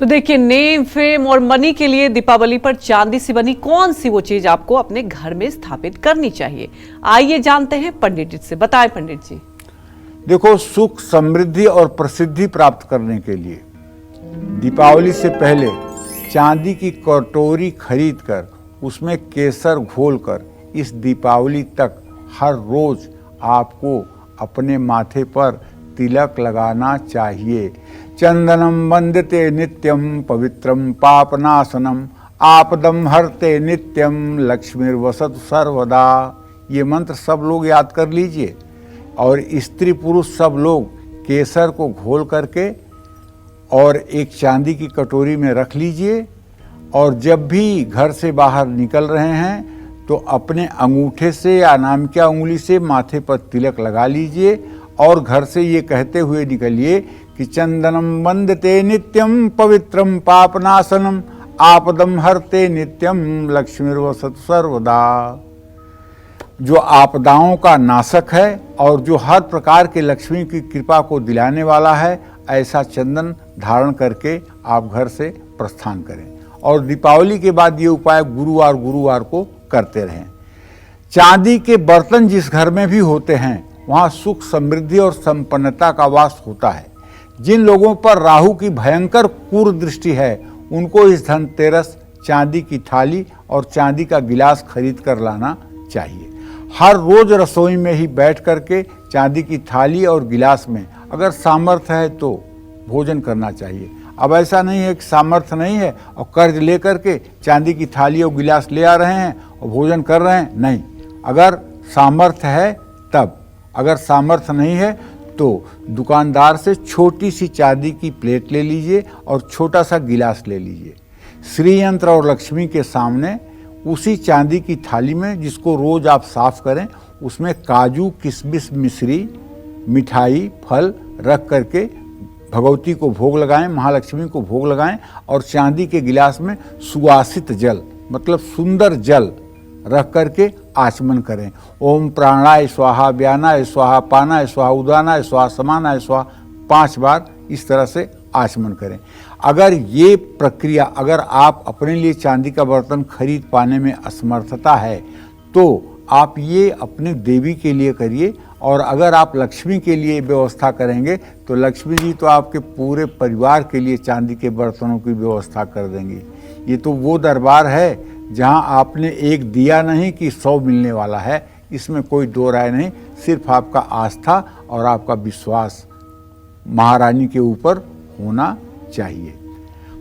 तो देखिए, name, fame और मनी के लिए दीपावली पर चांदी से बनी कौन सी वो चीज आपको अपने घर में स्थापित करनी चाहिए? आइए जानते हैं पंडित जी से। बताएं पंडित जी। देखो, सुख, समृद्धि और प्रसिद्धि प्राप्त करने के लिए दीपावली से पहले चांदी की कटोरी खरीदकर उसमें केसर घोलकर इस दीपावली तक हर रोज आपको अपने माथे पर तिलक लगाना चाहिए। चंदनम वंदते नित्यम पवित्रम पापनाशनम आपदम हरते नित्यम लक्ष्मीर्वसतु सर्वदा। ये मंत्र सब लोग याद कर लीजिए और स्त्री पुरुष सब लोग केसर को घोल करके और एक चांदी की कटोरी में रख लीजिए और जब भी घर से बाहर निकल रहे हैं तो अपने अंगूठे से या नाम की उंगली से माथे पर तिलक लगा लीजिए और घर से ये कहते हुए निकलिए कि चंदनम वंदते नित्यम पवित्रम पापनाशनम आपदम हरते नित्यम लक्ष्मीर्वसतु सर्वदा। जो आपदाओं का नाशक है और जो हर प्रकार के लक्ष्मी की कृपा को दिलाने वाला है, ऐसा चंदन धारण करके आप घर से प्रस्थान करें और दीपावली के बाद ये उपाय गुरुवार को करते रहें। चांदी के बर्तन जिस घर में भी होते हैं वहाँ सुख, समृद्धि और संपन्नता का वास होता है। जिन लोगों पर राहु की भयंकर कुदृष्टि है उनको इस धनतेरस चांदी की थाली और चांदी का गिलास खरीद कर लाना चाहिए। हर रोज रसोई में ही बैठ करके चांदी की थाली और गिलास में अगर सामर्थ्य है तो भोजन करना चाहिए। अब ऐसा नहीं है कि सामर्थ्य नहीं है और कर्ज ले करके चांदी की थाली और गिलास ले आ रहे हैं और भोजन कर रहे हैं, नहीं। अगर सामर्थ्य है तब, अगर सामर्थ्य नहीं है तो दुकानदार से छोटी सी चांदी की प्लेट ले लीजिए और छोटा सा गिलास ले लीजिए। श्री यंत्र और लक्ष्मी के सामने उसी चांदी की थाली में, जिसको रोज आप साफ करें, उसमें काजू, किशमिश, मिश्री, मिठाई, फल रख करके भगवती को भोग लगाएं, महालक्ष्मी को भोग लगाएं और चांदी के गिलास में सुवासित जल, मतलब सुंदर जल रख करके आचमन करें। ओम प्राणाय स्वाहा, व्यानाय स्वाहा, पानाय स्वाहा, उदानाय स्वाहा, समानाय स्वाहा 5 बार इस तरह से आचमन करें। अगर ये प्रक्रिया, अगर आप अपने लिए चांदी का बर्तन खरीद पाने में असमर्थता है तो आप ये अपने देवी के लिए करिए और अगर आप लक्ष्मी के लिए व्यवस्था करेंगे तो लक्ष्मी जी तो आपके पूरे परिवार के लिए चांदी के बर्तनों की व्यवस्था कर देंगी। ये तो वो दरबार है जहां आपने एक दिया नहीं कि 100 मिलने वाला है। इसमें कोई दो राय नहीं, सिर्फ आपका आस्था और आपका विश्वास महारानी के ऊपर होना चाहिए।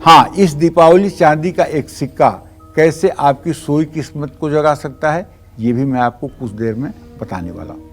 हाँ, इस दीपावली चांदी का एक सिक्का कैसे आपकी सोई किस्मत को जगा सकता है, ये भी मैं आपको कुछ देर में बताने वाला हूँ।